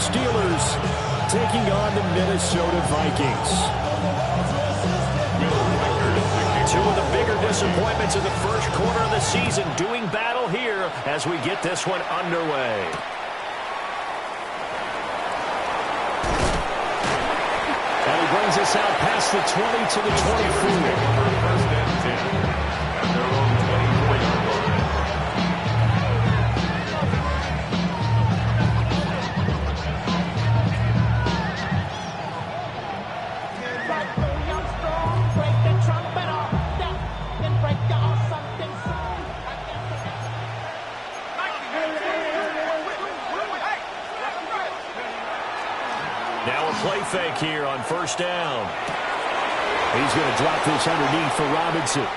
Steelers taking on the Minnesota Vikings. Two of the bigger disappointments in the first quarter of the season doing battle here as we get this one underway. And he brings us out past the 20 to the 24. First and 10 at their own 24-yard line. Now a play fake here on first down. He's going to drop this underneath for Robinson.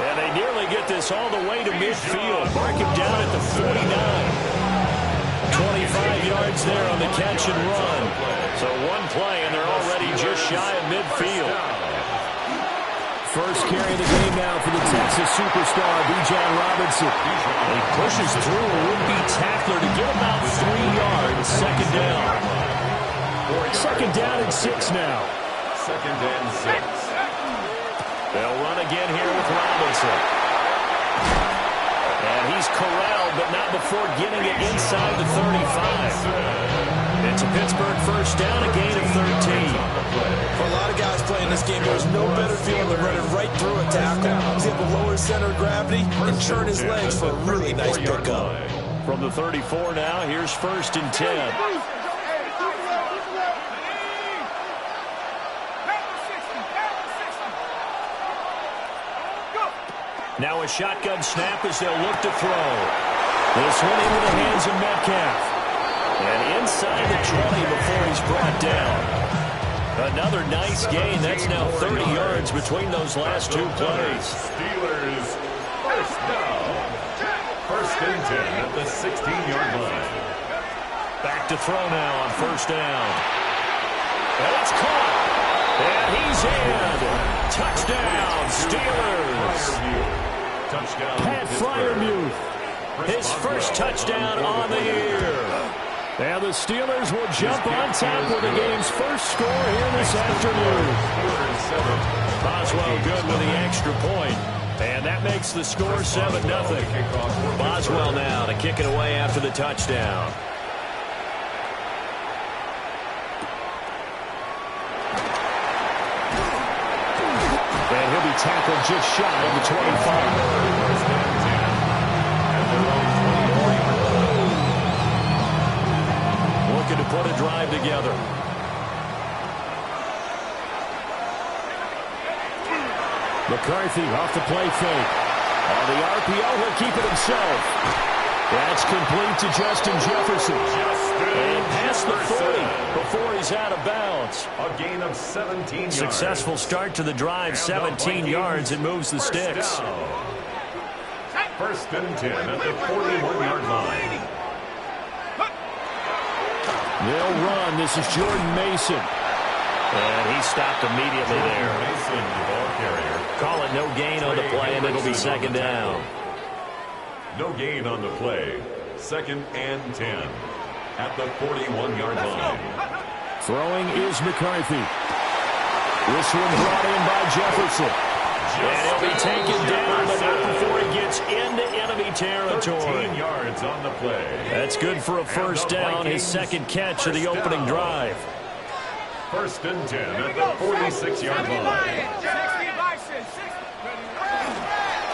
And they nearly get this all the way to midfield. Mark him down at the 49. 25 yards there on the catch and run. So one play, and they're already just shy of midfield. First carry of the game now for the Texas superstar, Bijan Robinson. He pushes through a would-be tackler to get about 3 yards. Second down. Second down and 6 now. Second and 6. They'll run again here with Robinson. And he's corralled, but not before getting it inside the 35. It's a Pittsburgh first down, a gain of 13. For a lot of guys playing this game, there's no better feeling than running right through a tackle. He's able to lower his center of gravity and turn his legs for a really nice pickup. From the 34 now, here's first and 10. Now a shotgun snap as they'll look to throw. This one into the hands of Metcalf. And inside the 20 before he's brought down. Another nice gain. That's now 30 yards between those last two plays. Steelers first down. First and 10 at the 16-yard line. Back to throw now on first down. And it's caught. And he's in. Touchdown, Steelers. Touchdown. Pat Freiermuth, his first touchdown on the year. And the Steelers will jump on top with the game's first score here this afternoon. Boswell good with the extra point. And that makes the score 7-0. Boswell now to kick it away after the touchdown. And he'll be tackled just shy of the 25. Looking to put a drive together. McCarthy off the play fake. On the RPO, he'll keep it himself. That's complete to Justin Jefferson. And past the 40 before he's out of bounds. A gain of 17 yards. Successful start to the drive, 17 yards, and moves the sticks. First and 10 at the 41-yard line. They'll run. This is Jordan Mason. And he stopped immediately there. Mason, the ball carrier. Call it no gain on the play, and it'll be second down. No gain on the play. Second and 10 at the 41-yard line. Throwing is McCarthy. This one brought in by Jefferson. And he'll be taken down, but not before he gets into enemy territory. 13 yards on the play. That's good for a first down, his second catch of the opening drive. First and 10 at the 46-yard line.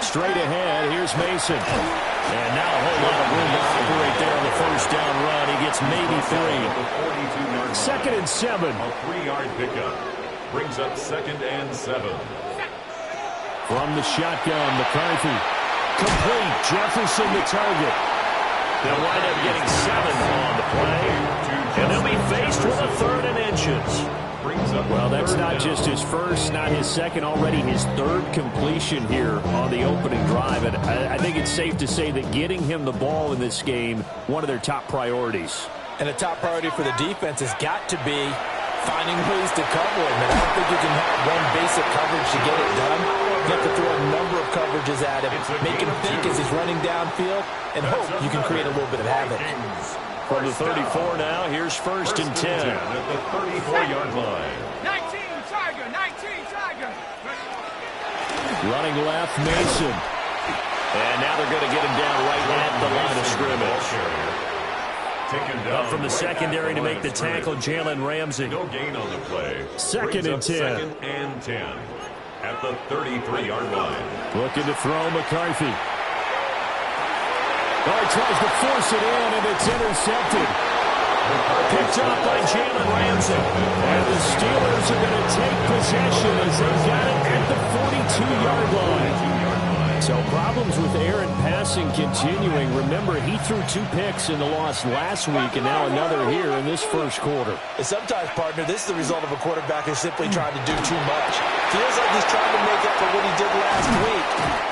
Straight ahead, here's Mason. And now a whole lot of room to operate there on the first down run. He gets maybe 3. Second and 7. A 3-yard pickup. Brings up second and 7. From the shotgun, McCarthy. Complete. Jefferson the target. They'll wind up getting 7 on the play. And they'll be faced with a third and inches. Well, that's not just his first, not his second, already his third completion here on the opening drive. And I think it's safe to say that getting him the ball in this game, one of their top priorities. And a top priority for the defense has got to be finding ways to cover him. And I don't think you can have one basic coverage to get it done. You have to throw a number of coverages at him, make him think as he's running downfield, and hope you can create a little bit of havoc. From the 34 now, here's first and 10. At the 34-yard line. 19 Tiger. Running left, Mason. And now they're going to get him down right at the line of scrimmage. Up from the secondary to make the tackle, Jalen Ramsey. No gain on the play. Second and 10. Second and 10 at the 33-yard line. Looking to throw McCarthy. Oh, he tries to force it in, and it's intercepted. Picked up by Jalen Ramsey. And the Steelers are going to take possession as they've got it at the 42-yard line. So problems with air and passing continuing. Remember, he threw 2 picks in the loss last week, and now another here in this first quarter. And sometimes, partner, this is the result of a quarterback who's simply trying to do too much. Feels like he's trying to make up for what he did last week,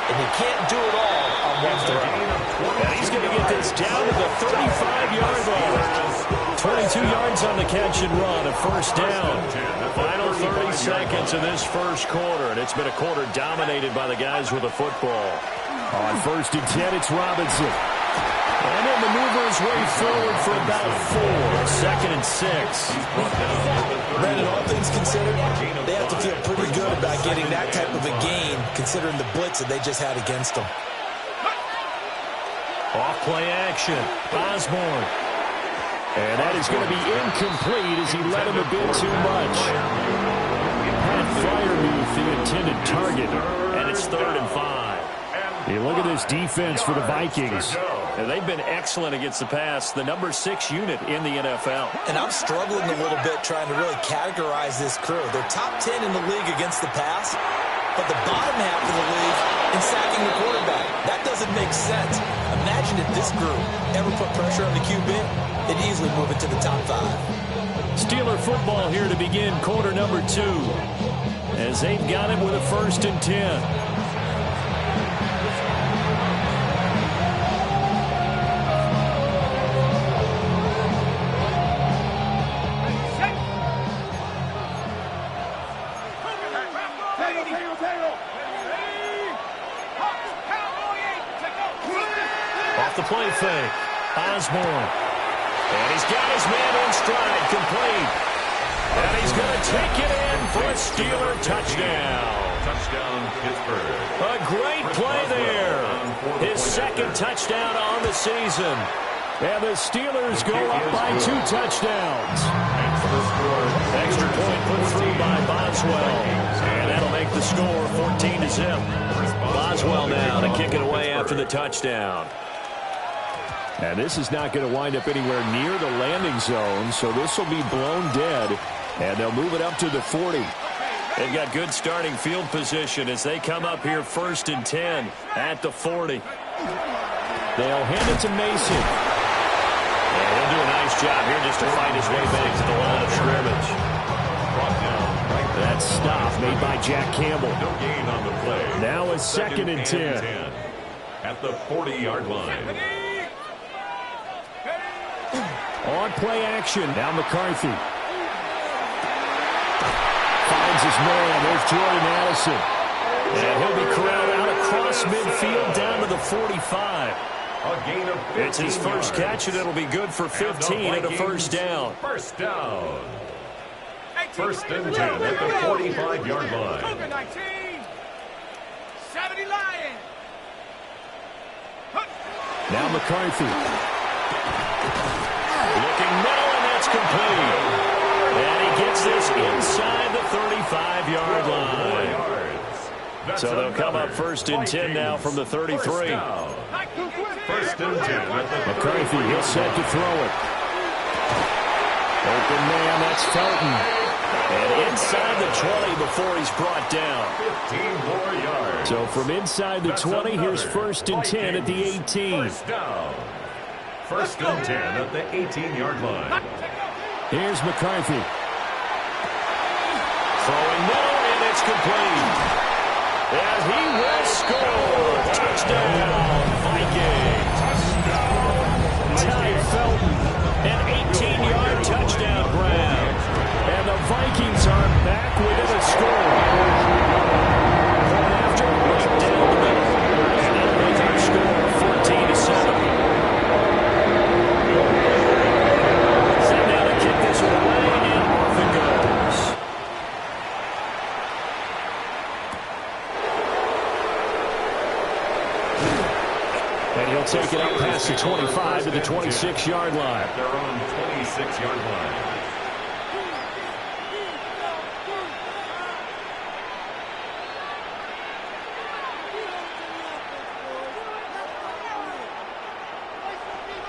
and he can't do it all on one throw. And he's going to get this down to the 35-yard line. 22 yards on the catch and run, a first down. Final 30 seconds of this first quarter, and it's been a quarter dominated by the guys with the football. On first and 10, it's Robinson. And he'll maneuver his way forward for about 4. Second and 6. Brandon, all things considered, they have to feel pretty good about getting that type of a gain, considering the blitz that they just had against them. Off play action. Osborne. And that is going to be incomplete as he led him a bit too much. Pat Fryermuth, the intended target. And it's 3rd and 5. You look at this defense for the Vikings. And they've been excellent against the pass, the number 6 unit in the NFL. And I'm struggling a little bit trying to really categorize this crew. They're top 10 in the league against the pass, but the bottom half of the league in sacking the quarterback. That doesn't make sense. Imagine if this group ever put pressure on the QB, they'd easily move it to the top 5. Steeler football here to begin quarter number 2. As they've got it with a first and 10. Off the play fake. Osborne. And he's got his man in stride, complete. And he's going to take it in for a Steeler touchdown. Touchdown, Pittsburgh. A great play there. His second touchdown on the season. And the Steelers go up by 2 touchdowns. Extra point put through by Boswell. And that'll make the score 14-0. Boswell now to kick it away after the touchdown. And this is not going to wind up anywhere near the landing zone, so this will be blown dead. And they'll move it up to the 40. They've got good starting field position as they come up here first and 10 at the 40. They'll hand it to Mason. And he'll do a nice job here just to find his way back to the line of scrimmage. That stop made by Jack Campbell. No gain on the play. Now a second and 10. At the 40-yard line. On play action. Now McCarthy. Finds his man. There's Jordan Addison. And he'll be corralled out across midfield down to the 45. A gain of 15 It's his first catch, and it'll be good for 15 and a first down. First down. First and 10 at the 45-yard line. 19. 70 Lions. Now McCarthy. Looking middle, and that's complete. And he gets this inside the 35-yard line. So they'll come up first and 10 now from the 33. First and 10 at the McCarthy, he'll set to throw it. Open man, that's Felton. And inside the 20 before he's brought down. 15 more yards. So from inside the 20, here's first and 10 at the 18. First down. First and 10 at the 18-yard line. Here's McCarthy. Throwing middle, and it's complete. And he will score. Touchdown, Vikings. Ty Felton, an 18-yard touchdown grab. And the Vikings are back within a score. After right down the middle. And that'll make our score 14-7. 26-yard line. At their own 26-yard line.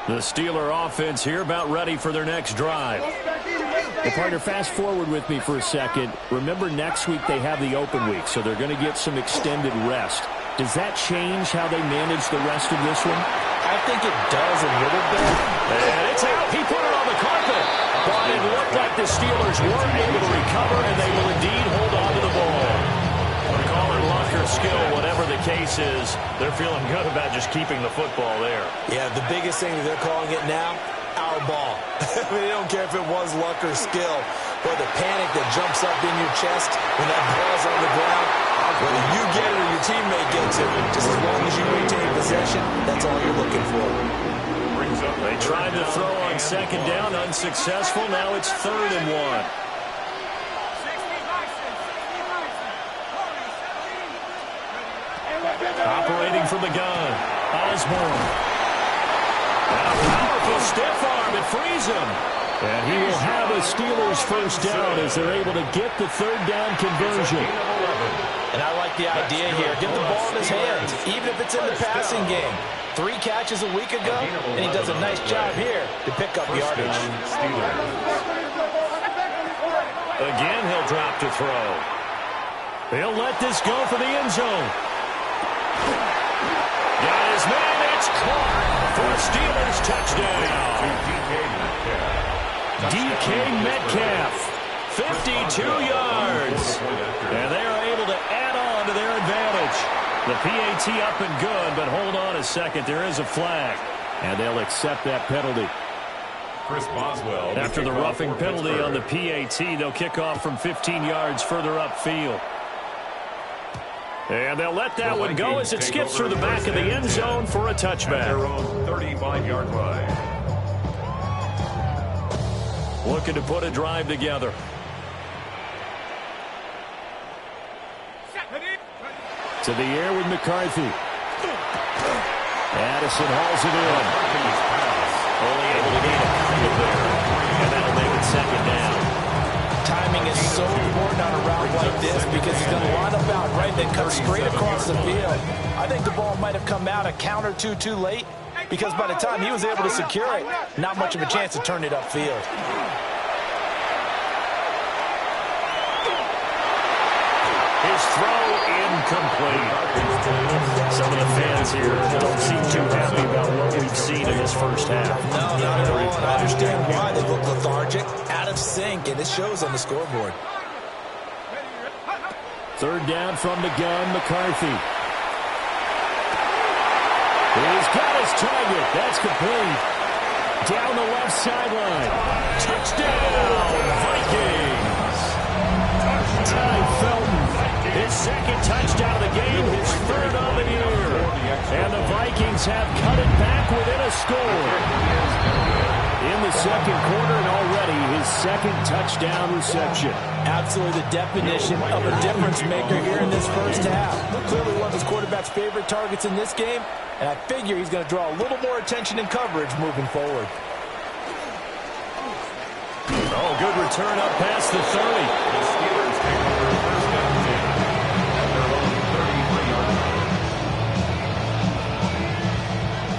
The Steeler offense here about ready for their next drive. Well, partner, fast forward with me for a second. Remember, next week they have the open week, so they're going to get some extended rest. Does that change how they manage the rest of this one? I think it does a little bit. And it's out. He put it on the carpet. But it looked like the Steelers weren't able to recover, and they will indeed hold on to the ball. Call it luck or skill, whatever the case is, they're feeling good about just keeping the football there. Yeah, the biggest thing that they're calling it now, our ball. I mean, they don't care if it was luck or skill, but the panic that jumps up in your chest when that ball's on the ground, whether you get it or your teammate gets it, just as long as you maintain possession, that's all you're looking for. They tried to throw on second down, unsuccessful. Now it's 3rd and 1. Operating from the gun, Osborne. And a powerful stiff arm. It frees him. And he will have a Steelers first down as they're able to get the 3rd down conversion. And I like the idea here. Get the ball in his hands, even if it's in the passing game. 3 catches a week ago, and he does a nice job here to pick up yardage. Again, he'll drop to throw. He'll let this go for the end zone. Got his man. It's caught for a Steelers touchdown. DK Metcalf, 52 yards. And they are able to add on to their advantage. The PAT up and good, but hold on a second. There is a flag. And they'll accept that penalty. Chris Boswell. After the roughing penalty on the PAT, they'll kick off from 15 yards further upfield. And they'll let that one go as it skips through the back of the end zone for a touchback. Their own 35-yard line. Looking to put a drive together. To the air with McCarthy. Addison hauls it in. Only able to gain a couple there. And that'll make it 2nd down. Timing is so important on a route like this because he's going to line up out right and then cut straight across the field. I think the ball might have come out a count or two too late because by the time he was able to secure it, not much of a chance to turn it upfield. His throw incomplete. Some of the fans here don't seem too happy about what we've seen in this first half. No, not at all. And I understand why they look lethargic, out of sync, and it shows on the scoreboard. 3rd down from the gun, McCarthy. He's got his target. That's complete. Down the left sideline. Touchdown, Vikings. Ty Felton. His 2nd touchdown of the game, his 3rd of the year. And the Vikings have cut it back within a score. In the 2nd quarter and already his 2nd touchdown reception. Absolutely the definition of a difference maker here in this first half. Clearly one of his quarterback's favorite targets in this game, and I figure he's going to draw a little more attention and coverage moving forward. Oh, good return up past the 30. The Steelers take over 1st and 10 at their own 33-yard line.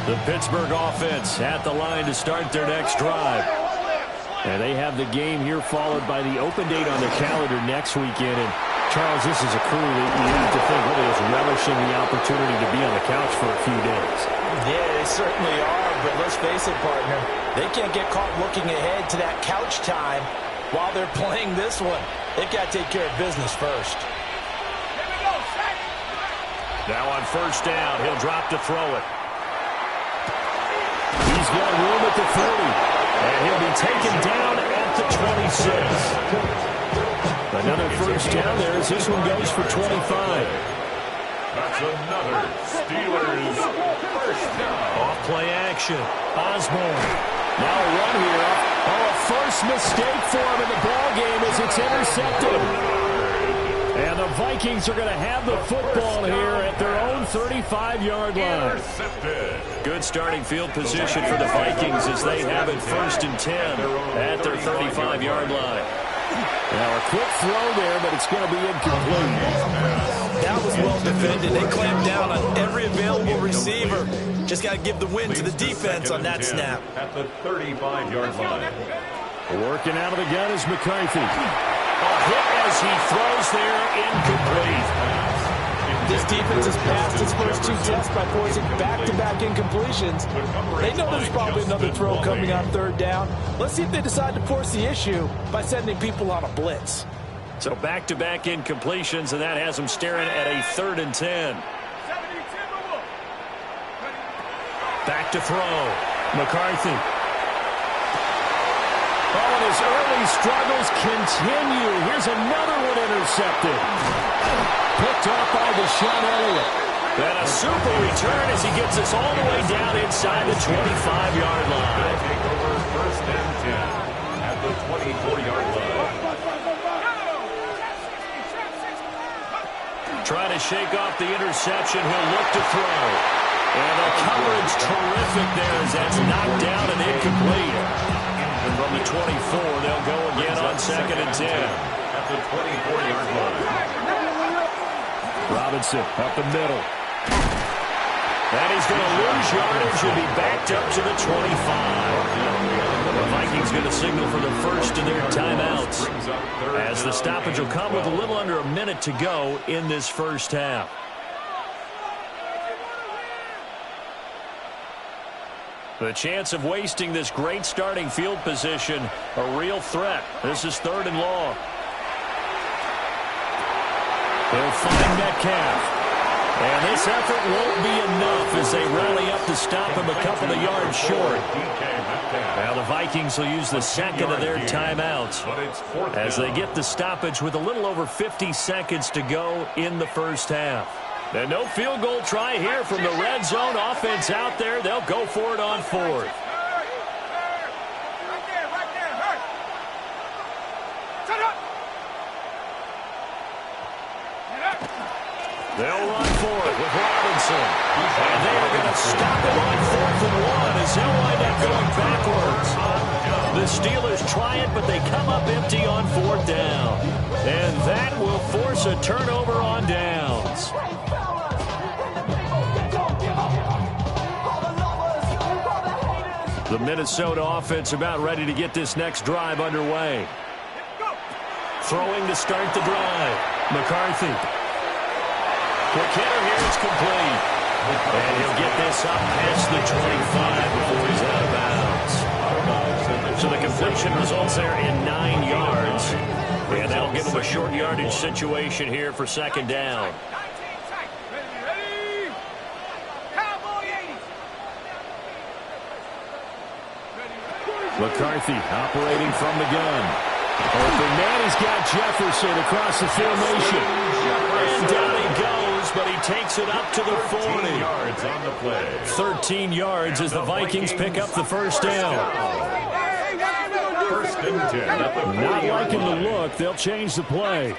The Pittsburgh offense at the line to start their next drive. And they have the game here followed by the open date on their calendar next weekend. And Charles, this is a crew that you have to think really is relishing the opportunity to be on the couch for a few days. Yeah, they certainly are, but let's face it, partner. They can't get caught looking ahead to that couch time while they're playing this one. They've got to take care of business first. Now on 1st down, he'll drop to throw it. He's got room at the 30. And he'll be taken down at the 26. Another 1st down there as this one goes for 25. That's another Steelers 1st down. Off play action. Osborne. Now a run here. Oh, a first mistake for him in the ball game as it's intercepted. And the Vikings are going to have the football here at their own 35-yard line. Good starting field position for the Vikings as they have it 1st and 10 at their 35-yard line. Now a quick throw there, but it's going to be incomplete. That was well defended. They clamped down on every available receiver. Just got to give the win to the defense on that snap. At the 35-yard line. Working out of the gun is McCarthy. A hit as he throws there, incomplete. This defense has passed its first 2 tests by forcing back-to-back incompletions. They know there's probably another throw coming on 3rd down. Let's see if they decide to force the issue by sending people on a blitz. So back-to-back incompletions, and that has them staring at a 3rd and 10. Back to throw. McCarthy. Oh, and his early struggles continue. Here's another one intercepted. Picked off by Deshaun Elliott. And a super return as he gets us all the way down inside the 25-yard line. Take over 1st and 10 at the 24-yard line. Trying to shake off the interception. He'll look to throw. And the coverage terrific there as that's knocked down and incomplete. From the 24, they'll go again on 2nd and 10. At the 24-yard line. Robinson up the middle. And he's going to lose yardage and be backed up to the 25. The Vikings going to signal for the first of their timeouts, as the stoppage will come with a little under a minute to go in this first half. The chance of wasting this great starting field position, a real threat. This is 3rd and long. They'll find Metcalf. And this effort won't be enough as they rally up to stop him a couple of yards short. Now the Vikings will use the second of their timeouts as they get the stoppage with a little over 50 seconds to go in the first half. And no field goal try here from the red zone offense out there. They'll go for it on 4th. They'll run for it with Robinson. And they are going to stop him on 4th and 1 as they'll wind up going backwards. The Steelers try it, but they come up empty on 4th down. And that will force a turnover on downs. The Minnesota offense about ready to get this next drive underway. Throwing to start the drive. McCarthy. Quick hitter here, it's complete. And he'll get this up past the 25 before he's out of bounds. So the completion results there in 9 yards. And that'll give him a short yardage situation here for 2nd down. McCarthy operating from the gun. Open man, he's got Jefferson across the formation. And down he goes, but he takes it up to the 40. 13 yards on the play. 13 yards as the Vikings pick up the first down. 1st and 10 at the 40-yard Not liking line. the look, they'll change the play.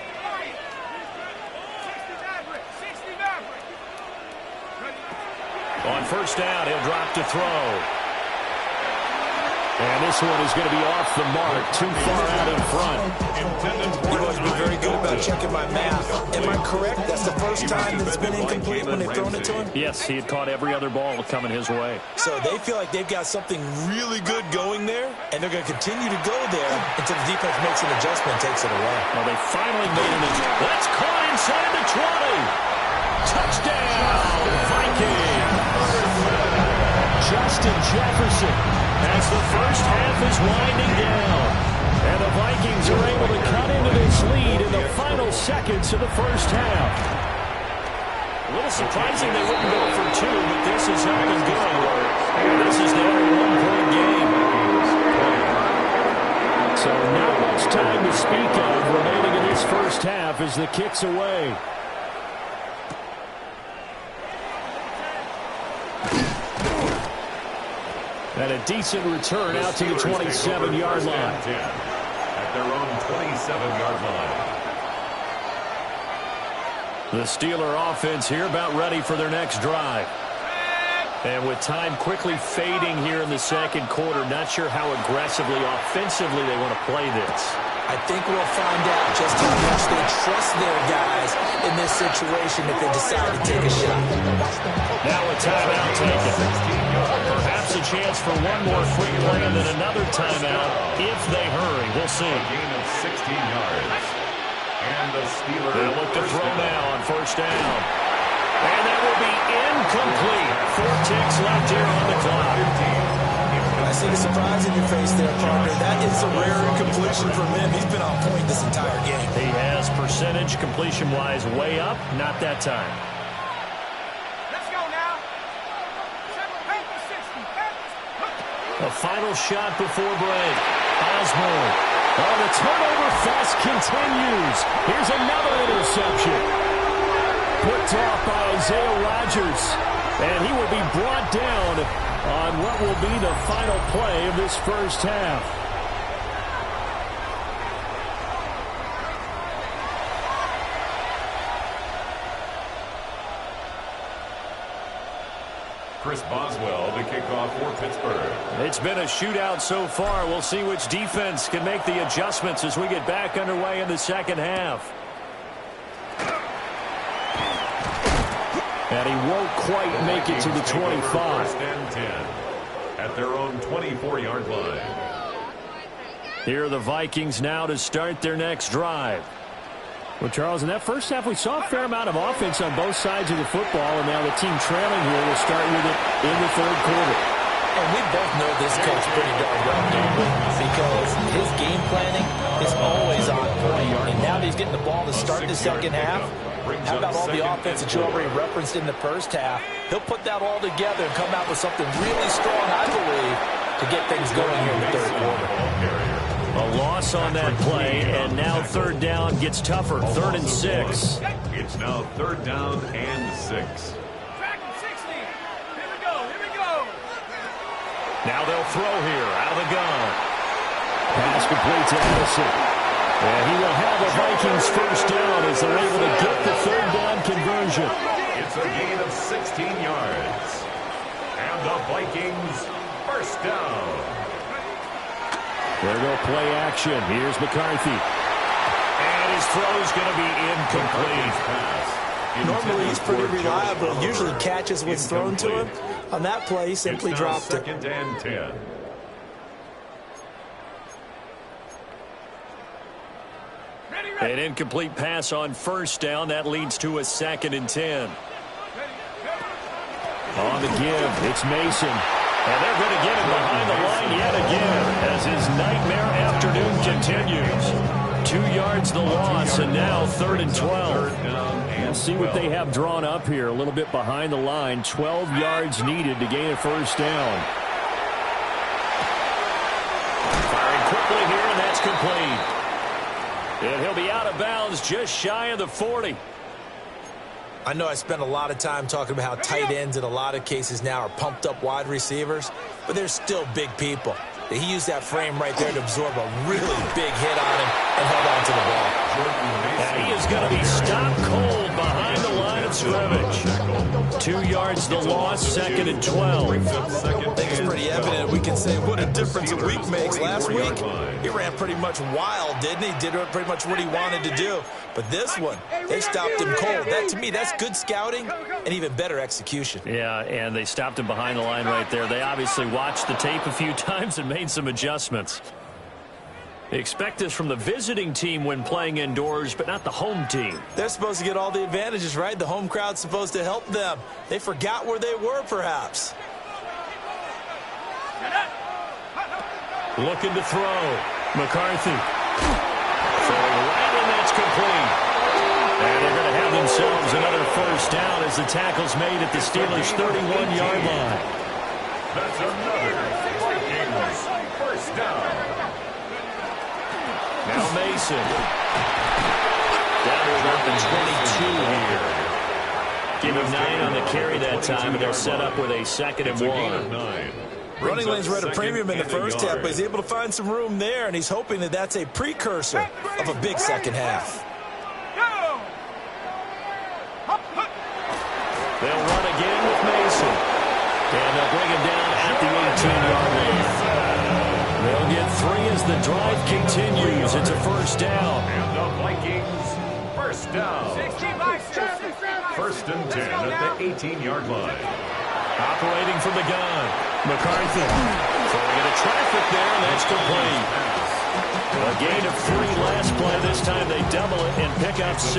On 1st down, he'll drop to throw. And this one is going to be off the mark, too far out in front. You've always been very good about checking my math. Am I correct? That's the first time that it's been incomplete when they've thrown it to him? Yes, he had caught every other ball coming his way. So they feel like they've got something really good going there, and they're going to continue to go there until the defense makes an adjustment and takes it away. Well, they finally made an adjustment. That's caught inside the 20. Touchdown, Vikings. Justin Jefferson as the first half is winding down. And the Vikings are able to cut into this lead in the final seconds of the first half. A little surprising they wouldn't go for 2, but this is helping good. And this is now a 1-point game. So not much time to speak of remaining in this first half as the kick's away. And a decent return out to the 27-yard line. At their own 27-yard line. The Steeler offense here about ready for their next drive. And with time quickly fading here in the second quarter, not sure how aggressively, offensively they want to play this. I think we'll find out just how much they trust their guys in this situation if they decide to take a shot. Now a timeout taken. Perhaps a chance for one more free play and then another timeout if they hurry. We'll see. A gain of 16 yards. And the Steelers they'll look to throw now on first down. And that will be incomplete. 4 ticks left here on the clock. I see the surprise in your face there, partner. That is a rare incompletion from him. He's been on point this entire game. He has percentage completion-wise way up. Not that time. Let's go now. A final shot before break. Osborne. Oh, the turnover fest continues. Here's another interception. Picked off by Isaiah Rodgers. And he will be brought down on what will be the final play of this first half. Chris Boswell to kick off for Pittsburgh. It's been a shootout so far. We'll see which defense can make the adjustments as we get back underway in the second half. And he won't quite make it to the 25. First and 10 at their own 24-yard line. Here are the Vikings now to start their next drive. Well, Charles, in that first half, we saw a fair amount of offense on both sides of the football, and now the team trailing here will start with it in the third quarter. And we both know this coach pretty darn well, don't we? Because his game planning is always on point. And now that he's getting the ball to start the second half, how about all the offense that you already referenced in the first half? He'll put that all together and come out with something really strong, I believe, to get things going here in the third quarter. A loss on that play, and now third down gets tougher. 3rd and 6. It's now 3rd down and 6. Track 60. Here we go. Here we go. Now they'll throw here out of the gun. Pass complete to Addison. And he will have the Vikings first down as they're able to get the third down conversion. It's a gain of 16 yards. And the Vikings first down. There go play action. Here's McCarthy. And his throw's going to be incomplete. Normally he's pretty reliable. Usually catches what's thrown to him. On that play, he simply dropped it. 2nd and 10. An incomplete pass on first down. That leads to a 2nd and 10. On the give, it's Mason. And they're going to get him behind the line yet again as his nightmare afternoon continues. 2 yards the loss, and now 3rd and 12. We'll see what they have drawn up here. A little bit behind the line. 12 yards needed to gain a first down. Firing quickly here, and that's complete. And he'll be out of bounds just shy of the 40. I know I spent a lot of time talking about how tight ends in a lot of cases now are pumped up wide receivers, but they're still big people. He used that frame right there to absorb a really big hit on him and held on to the ball. And he is going to be stopped cold behind the line of scrimmage. 2 yards the loss, 2nd and 12. I think it's pretty evident. We can say what a difference a week makes. Last week, he ran pretty much wild, didn't he? Did pretty much what he wanted to do. But this one, they stopped him cold. That, to me, that's good scouting and even better execution. Yeah, and they stopped him behind the line right there. They obviously watched the tape a few times and made some adjustments. They expect this from the visiting team when playing indoors, but not the home team. They're supposed to get all the advantages, right? The home crowd's supposed to help them. They forgot where they were, perhaps. Looking to throw. McCarthy. Throwing right, and that's complete. And they're going to have themselves another first down as the tackle's made at the Steelers' 31-yard line. That's another Vikings first down. Now Mason. Down to about the 22 here. Give him 9 on the carry that time, and they're set up with a 2nd and 1. Running lanes were at a premium in the first half, but he's able to find some room there, and he's hoping that that's a precursor of a big second half. They'll run again with Mason. And they'll bring him down at the 18-yard line. They'll get 3 as the drive continues. It's a first down. And the Vikings, first down. 1st and 10 at the 18-yard line. Operating from the gun. McCarthy throwing into traffic there, and that's complete. A gain of 3 last play. This time they double it and pick up 6.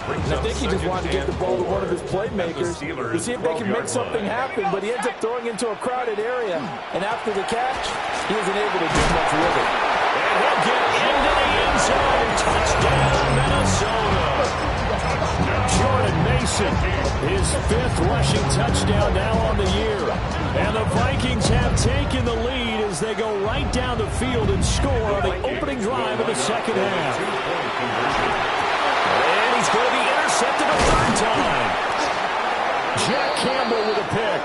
And I think he just wanted to get the ball to one of his playmakers to see if they can make something happen, but he ends up throwing into a crowded area. And after the catch, he isn't able to do much with it. And he'll get into the end zone. Touchdown, Minnesota. Jordan Mason, his 5th rushing touchdown now on the year. And the Vikings have taken the lead as they go right down the field and score on the opening drive of the second half. And he's going to be intercepted a 3rd time. Jack Campbell with a pick.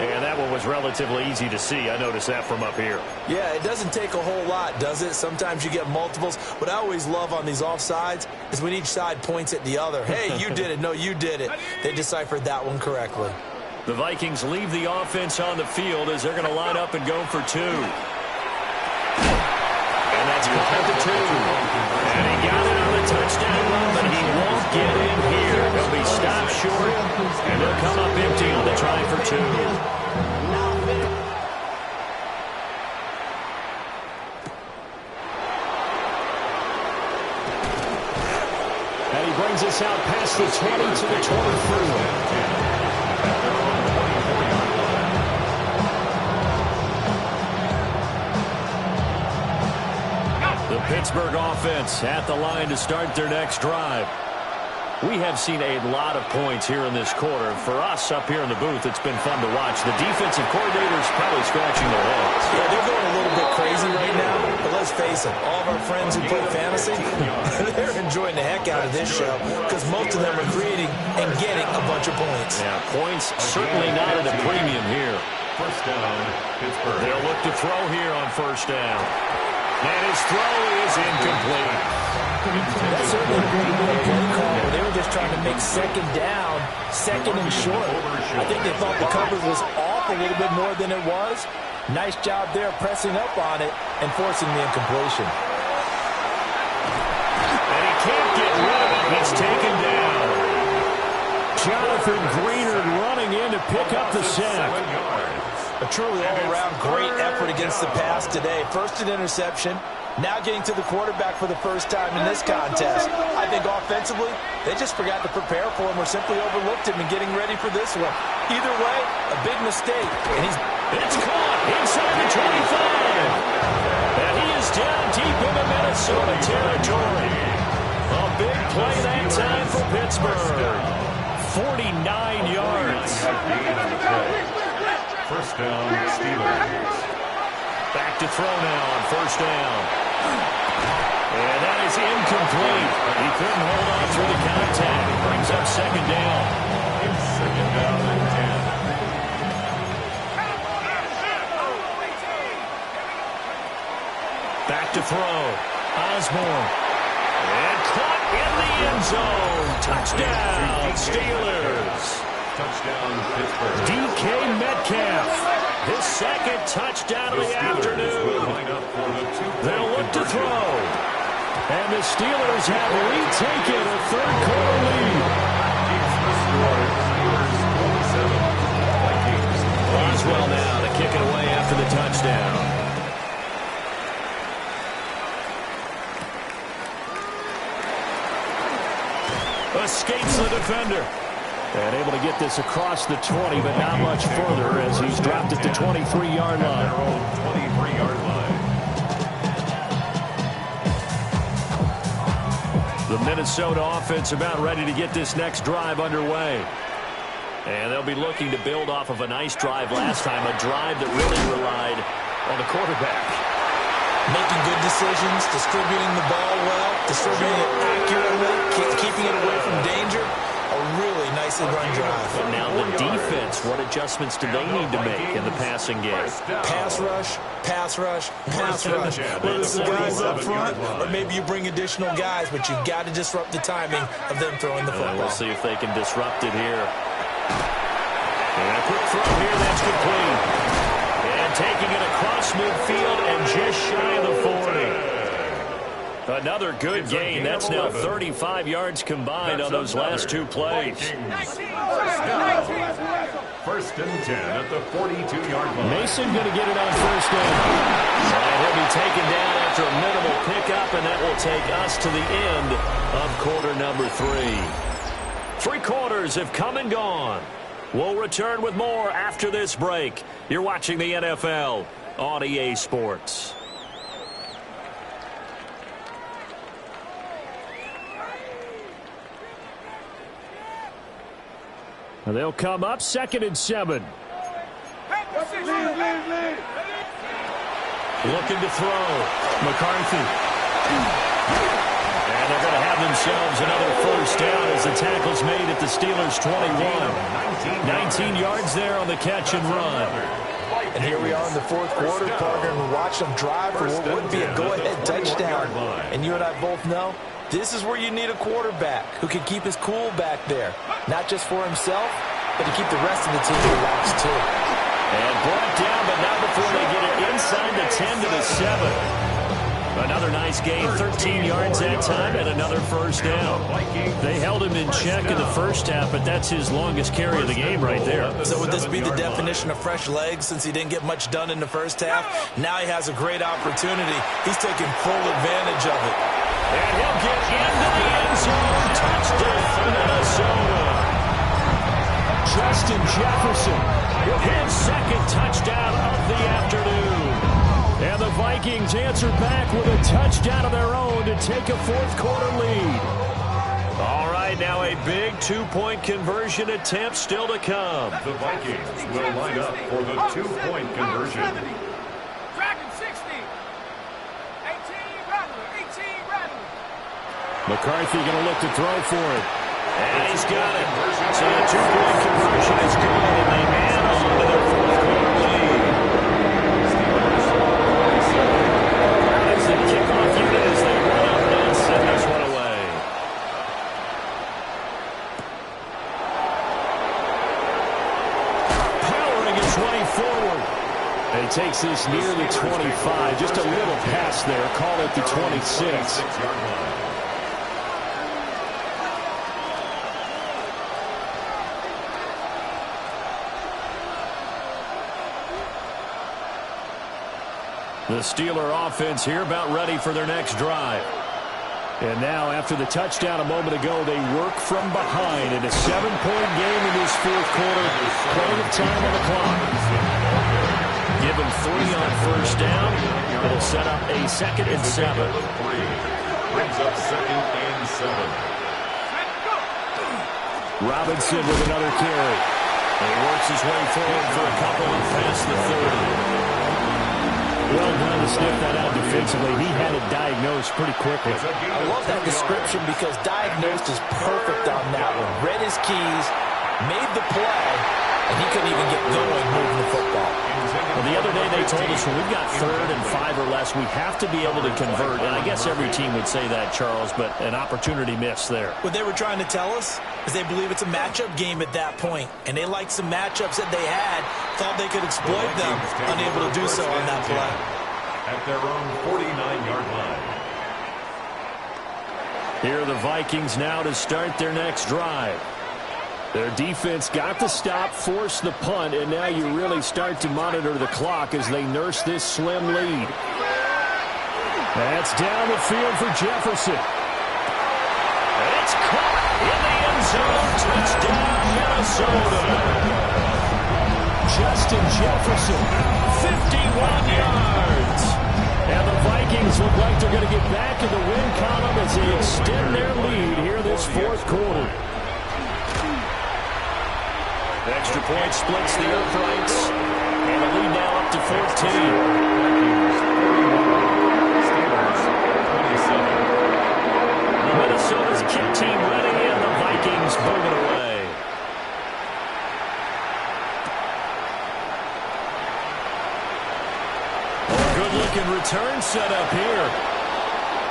And that one was relatively easy to see. I noticed that from up here. Yeah, it doesn't take a whole lot, does it? Sometimes you get multiples. What I always love on these offsides is when each side points at the other. Hey, you did it. No, you did it. They deciphered that one correctly. The Vikings leave the offense on the field as they're going to line up and go for 2. And that's caught to 2. And he got it on the touchdown run, but he won't get in here. He'll be stopped short, and they'll come up empty on the try for 2. And he brings us out past the 20 to the 23. The Pittsburgh offense at the line to start their next drive. We have seen a lot of points here in this quarter. For us up here in the booth, it's been fun to watch. The defensive coordinator's probably scratching their heads. Yeah, they're going a little bit crazy right now, but let's face it, all of our friends who play fantasy, they're enjoying the heck out of this show because most of them are creating and getting a bunch of points. Yeah, points certainly not at a premium here. First down, Pittsburgh. They'll look to throw here on first down. And his throw is incomplete. That's certainly a great play call. They were just trying to make second down, second and short. I think they thought the coverage was off a little bit more than it was. Nice job there pressing up on it and forcing the incompletion. And he can't get rid of it. He's taken down. Jonathan Greenard running in to pick up the sack. A truly all-around great effort against the pass today. First an interception, now getting to the quarterback for the first time in this contest. I think offensively, they just forgot to prepare for him or simply overlooked him in getting ready for this one. Either way, a big mistake. And it's caught inside the 25. And he is down deep into Minnesota territory. A big play that time for Pittsburgh. 49 yards. First down, Steelers. Back to throw now on first down. And that is incomplete. He couldn't hold on through the contact. Brings up second down. It's second down and 10. Back to throw. Osborne. And caught in the end zone. Touchdown, Steelers. Touchdown, Pittsburgh. DK Metcalf, his 2nd touchdown of the afternoon. They'll look to throw. And the Steelers have retaken a 3rd quarter lead. Boswell now to kick it away after the touchdown. Escapes the defender. And able to get this across the 20, but not much further as he's dropped at the 23-yard line. 23-yard line. The Minnesota offense about ready to get this next drive underway. And they'll be looking to build off of a nice drive last time, a drive that really relied on the quarterback. Making good decisions, distributing the ball well, distributing it accurately, keeping it away from danger. A really nice nicely run drive. But now the defense, what adjustments do they need to make in the passing game? Pass rush, pass rush, pass rush. Whether it's the guys up front or maybe you bring additional guys, but you've got to disrupt the timing of them throwing the football. We'll see if they can disrupt it here. And a quick throw here, that's complete. And taking it across midfield and just shy of the 40. Another good gain. That's now 35 yards combined on those last two plays. First and 10 at the 42-yard line. Mason going to get it on first down. And he'll be taken down after a minimal pickup, and that will take us to the end of quarter number 3. 3 quarters have come and gone. We'll return with more after this break. You're watching the NFL on EA Sports. They'll come up 2nd and 7. Looking to throw. McCarthy. And they're going to have themselves another first down as the tackle's made at the Steelers' 21. 19 yards there on the catch and run. And here we are in the 4th quarter, partner, and we watch them drive for what would be a go-ahead touchdown. And you and I both know this is where you need a quarterback who can keep his cool back there. Not just for himself, but to keep the rest of the team relaxed too. And brought down, but not before they get it inside the 10 to the 7. Another nice gain, 13 yards that time, and another first down. They held him in check in the first half, but that's his longest carry of the game right there. So would this be the definition of fresh legs since he didn't get much done in the first half? Now he has a great opportunity. He's taking full advantage of it. And he'll get into the end zone. Touchdown, Minnesota. Justin Jefferson with his 2nd touchdown of the afternoon. And the Vikings answer back with a touchdown of their own to take a 4th quarter lead. All right, now a big 2-point conversion attempt still to come. The Vikings will line up for the 2-point conversion. Dragon 60. 18 Rattler. McCarthy going to look to throw for it. And he's got it. So the 2-point conversion is good, and they add on to their 4th quarter lead. As the kickoff unit as they run up and send this one away. Powering his way forward. And he takes this near the 25. Just a little pass there. Call it the 26. The Steeler offense here about ready for their next drive. And now, after the touchdown a moment ago, they work from behind in a 7-point game in this 4th quarter. Plenty of time on the clock. Give them 3 on first down. It'll set up a 2nd and 7. Brings up 2nd and 7. Robinson with another carry. And he works his way forward for a couple and past the 30. Well done to sniff that out defensively. He had it diagnosed pretty quickly. I love that description because diagnosed is perfect on that one. Read his keys, made the play, and he couldn't even get going moving the football. Well, the other day they told us when we've got 3rd and 5 or less, we have to be able to convert. And I guess every team would say that, Charles, but an opportunity missed there. What they were trying to tell us is they believe it's a matchup game at that point, and they liked some matchups that they had, thought they could exploit them, unable to do so on that play. At their own 49-yard line. Here are the Vikings now to start their next drive. Their defense got the stop, forced the punt, and now you really start to monitor the clock as they nurse this slim lead. That's down the field for Jefferson. And it's caught in the end zone. Touchdown, Minnesota. Justin Jefferson, 51 yards. And the Vikings look like they're going to get back in the win column as they extend their lead here this 4th quarter. Extra point splits the uprights. And the lead now up to 14. Minnesota's kick team ready, and the Vikings moving away. looking return set up here.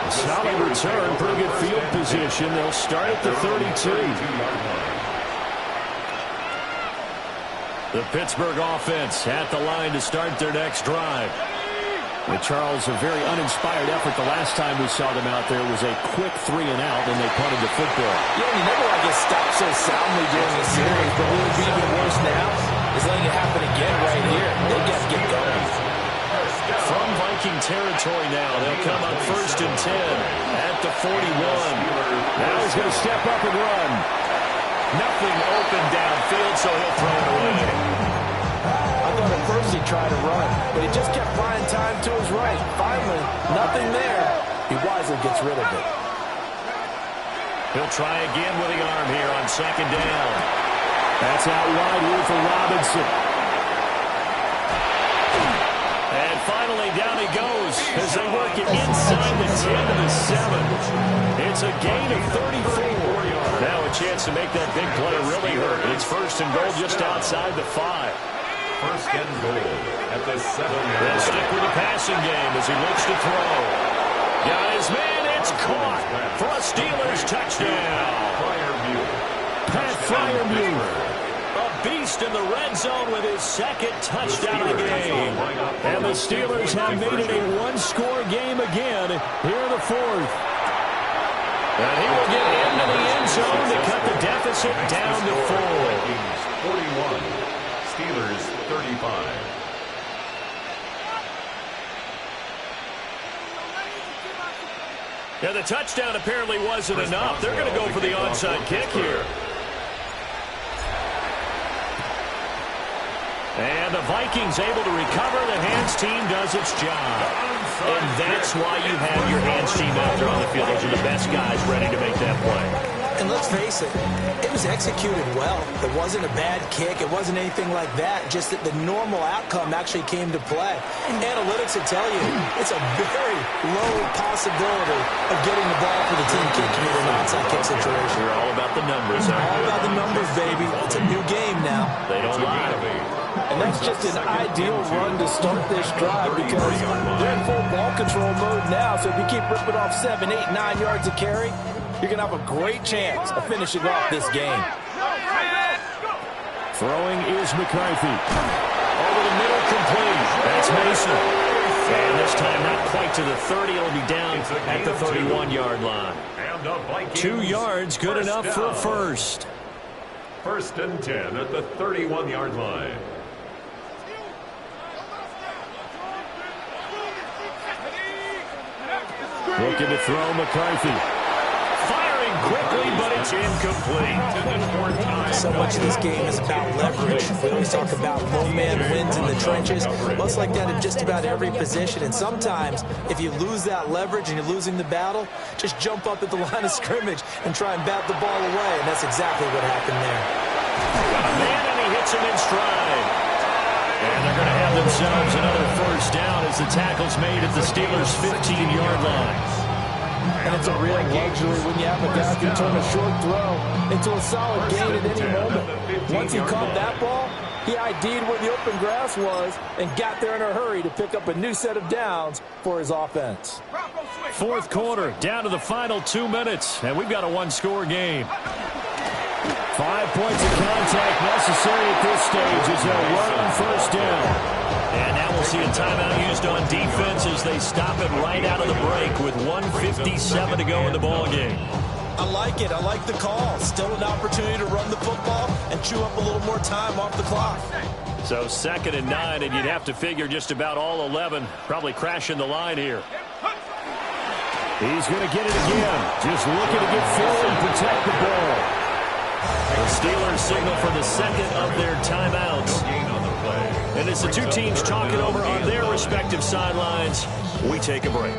A solid return, pretty good field position. They'll start at the 32. The Pittsburgh offense at the line to start their next drive. Charles, a very uninspired effort the last time we saw them out there was a quick 3 and out, and they punted the football. Yeah, you never want to get stopped so soundly during the series, but what would be even worse now is letting it happen again right here. They got to get going. From Viking territory now, they'll come up 1st and 10 at the 41. Now he's going to step up and run. Nothing open downfield, so he'll throw it away. I thought at first he tried to run, but he just kept buying time to his right. Finally, nothing there. He wisely gets rid of it. He'll try again with the arm here on 2nd down. That's out wide here for Robinson. And finally, down he goes as they work it inside the 10 to the 7. It's a gain of 34. Now a chance to make that big play really hurt. It's 1st and goal just outside the 5. 1st and goal at the 7. They'll stick with the passing game as he looks to throw. Got his man, it's caught for a Steelers touchdown. Pat Freiermuth, a beast in the red zone with his 2nd touchdown of the game. And the Steelers have made it a 1-score game again here in the 4th. And he will get into the end zone to cut the deficit down to 4. 41. Steelers 35. Yeah, the touchdown apparently wasn't enough. They're going to go for the onside kick here. And the Vikings able to recover. The hands team does its job. And that's why you have your hands team out there on the field. Those are the best guys ready to make that play. And let's face it, it was executed well. It wasn't a bad kick. It wasn't anything like that. Just that the normal outcome actually came to play. Analytics will tell you it's a very low possibility of getting the ball for the team kicking in an onside kick situation. We're all about the numbers. All about the numbers, baby. It's a new game now. They don't lie. And that's just an ideal run to start this drive because they're in full ball control mode now. So if you keep ripping off 7, 8, 9 yards of carry, you're going to have a great chance of finishing off this game. Throwing is McCarthy. Over the middle, complete. That's Mason. And this time not quite to the 30. It'll be down at the 31-yard line. 2 yards, good enough for a first. 1st and 10 at the 31-yard line. Looking to throw McCarthy. Firing quickly, but it's incomplete. So much of this game is about leverage. We always talk about low man wins in the trenches. Most like that in just about every position. And sometimes, if you lose that leverage and you're losing the battle, just jump up at the line of scrimmage and try and bat the ball away. And that's exactly what happened there. Got a man, and he hits him in stride. And they're going to have themselves another first down as the tackle's made at the Steelers' 15-yard line. And it's a real luxury when you have a guy who can turn a short throw into a solid gain at any moment. Once he caught that ball, he ID'd where the open grass was and got there in a hurry to pick up a new set of downs for his offense. 4th quarter, down to the final 2 minutes, and we've got a 1-score game. 5 points of contact necessary at this stage as they'll run on first down. And now we'll see a timeout used on defense as they stop it right out of the break with 1:57 to go in the ballgame. I like it. I like the call. Still an opportunity to run the football and chew up a little more time off the clock. So 2nd and 9, and you'd have to figure just about all 11 probably crashing the line here. He's going to get it again. Just looking to get forward and protect the ball. The Steelers signal for the 2nd of their timeouts. And as the two teams talk it over on their respective sidelines, we take a break.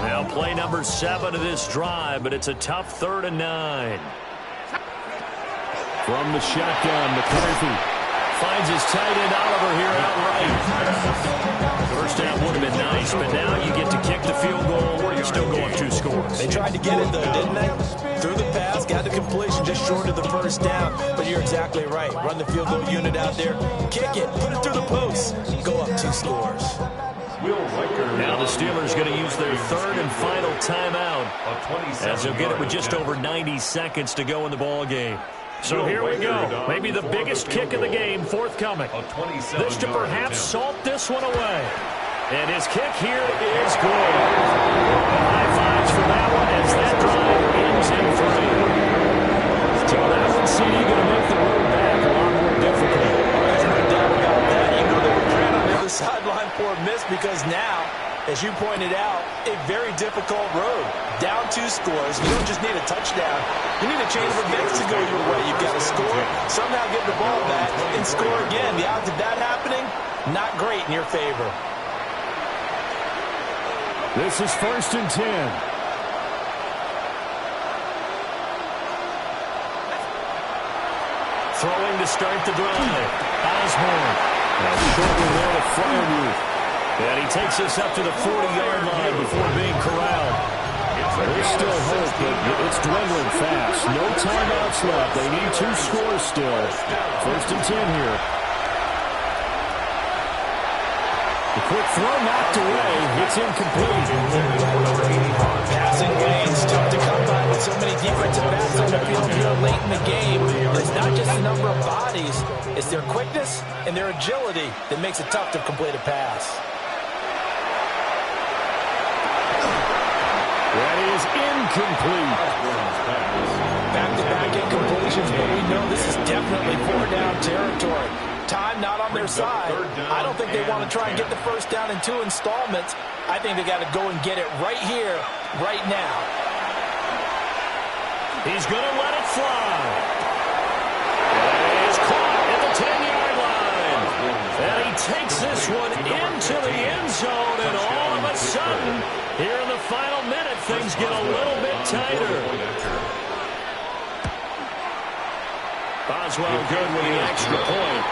Now play number 7 of this drive, but it's a tough 3rd and 9. From the shotgun, McCarthy finds his tight end Oliver here outright. First down would have been nice, but now you get to kick the field goal. Still going 2 scores. They tried to get it, though, didn't they? Threw the pass, got the completion just short of the first down. But you're exactly right. Run the field goal unit out there. Kick it. Put it through the post. Go up 2. opposing scores. Now the Steelers going to use their third and final timeout as they'll get it with just over 90 seconds to go in the ball game. So here we go. Maybe the biggest kick of the game forthcoming. This to perhaps salt this one away. And his kick here is good. High fives for that one as that drive ends in 3. So that one, CD, going to make the road back a lot more difficult. There's no doubt about that. You know they were praying on the other sideline for a miss because now, as you pointed out, a very difficult road. Down 2 scores. You don't just need a touchdown. You need a change of events to go your way. You've got to score, somehow get the ball back, and score again. The odds of that happening, not great in your favor. This is 1st and 10. Throwing to start the drive. Osborne. Short one there with Fryermuth. And he takes this up to the 40-yard line before being corralled. There's still hope, but it's dwindling fast. No timeouts left. They need 2 scores still. 1st and 10 here. The quick throw knocked away. It's incomplete. Passing lanes tough to come by with so many defensive backs on the field here late in the game. It's not just the number of bodies. It's their quickness and their agility that makes it tough to complete a pass. That is incomplete. Back-to-back incompletions, but we know this is definitely 4-down territory. Time not on their side. I don't think they want to try and get the first down in 2 installments. I think they got to go and get it right here, right now. He's going to let it fly. It is caught at the 10-yard line. And he takes this one into the end zone, and all of a sudden, here in the final minute, things get a little bit tighter. Boswell good with the extra point.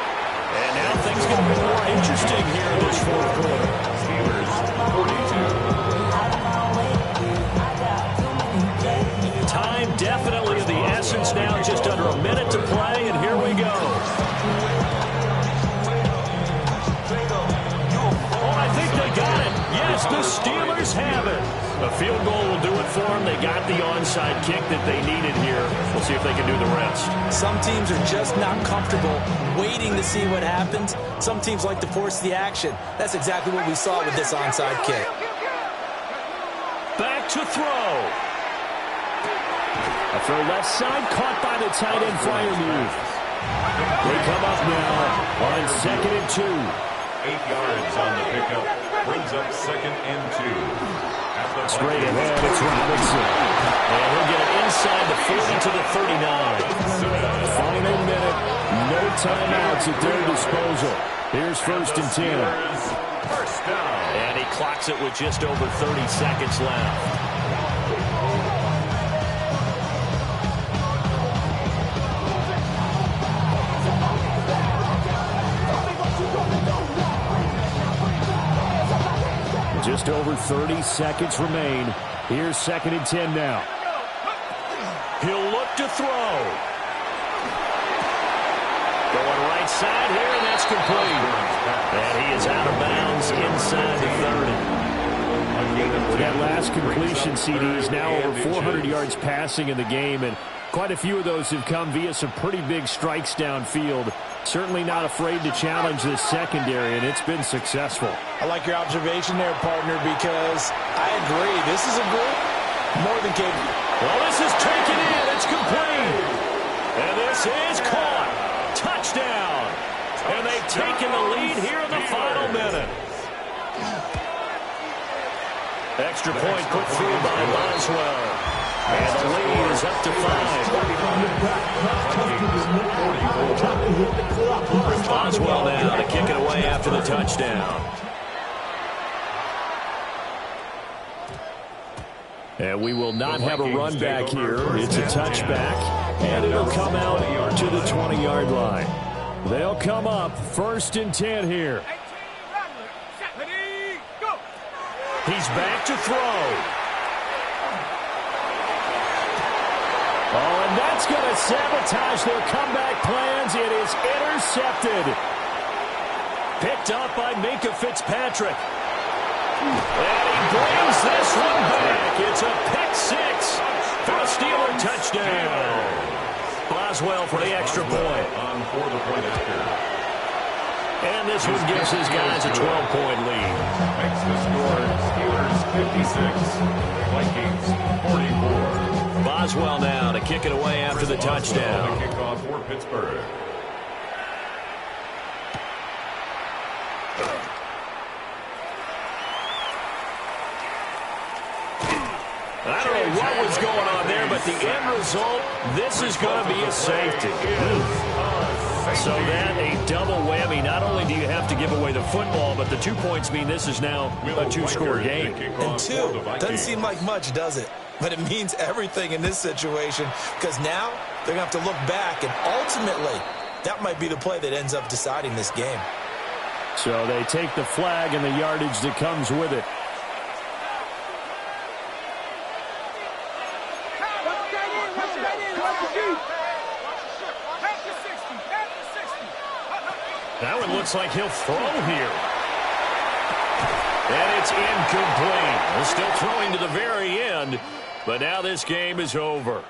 And now things get a bit more interesting here in this 4th quarter. Steelers 42. Time definitely of the essence now, just under a minute to play, and here we go. Oh, I think they got it. Yes, the Steelers have it. A field goal will do it for them. They got the onside kick that they needed here. We'll see if they can do the rest. Some teams are just not comfortable waiting to see what happens. Some teams like to force the action. That's exactly what we saw with this onside kick. Back to throw. A throw left side, caught by the tight end, Fryermuth. They come up now on 2nd and 2. 8 yards on the pickup. Brings up 2nd and 2. Straight ahead, it's Robinson. And he'll get it inside the 40 to the 39. Final minute, no timeouts at their disposal. Here's 1st and 10. First down. And he clocks it with just over 30 seconds left. Just over 30 seconds remain. Here's 2nd and 10 now. He'll look to throw. Going right side here, and that's complete. And he is out of bounds inside the 30. That last completion, CDs now over 400 yards passing in the game, and quite a few of those have come via some pretty big strikes downfield. Certainly not afraid to challenge this secondary, and it's been successful. I like your observation there, partner, because I agree. This is a group more than capable. Well, this is taken in. It's complete. And this is caught. Touchdown. And they've taken the lead here in the final minute. Extra point put through by Boswell. And the lead is up to 5. Boswell now to kick it away after the touchdown. And we will not have a run back here. It's a touchback, and it'll come out to the 20-yard line. They'll come up 1st and 10 here. He's back to throw. Oh, and that's going to sabotage their comeback plans. It is intercepted. Picked up by Minka Fitzpatrick. And he brings this one back. It's a pick six for a Steeler touchdown. Boswell for the extra point. On for the point after. And this one gives his guys a 12-point lead. Makes the score Steelers 56, Vikings 44. Boswell now to kick it away after the touchdown. The kickoff for Pittsburgh. I don't know what was going on there, but the end result, this is going to be a safety. So that, a double whammy. Not only do you have to give away the football, but the 2 points mean this is now a two-score game. And two, doesn't seem like much, does it? But it means everything in this situation, because now they're going to have to look back, and ultimately, that might be the play that ends up deciding this game. So they take the flag and the yardage that comes with it. That one looks like he'll throw here. And it's incomplete. Still throwing to the very end, but now this game is over.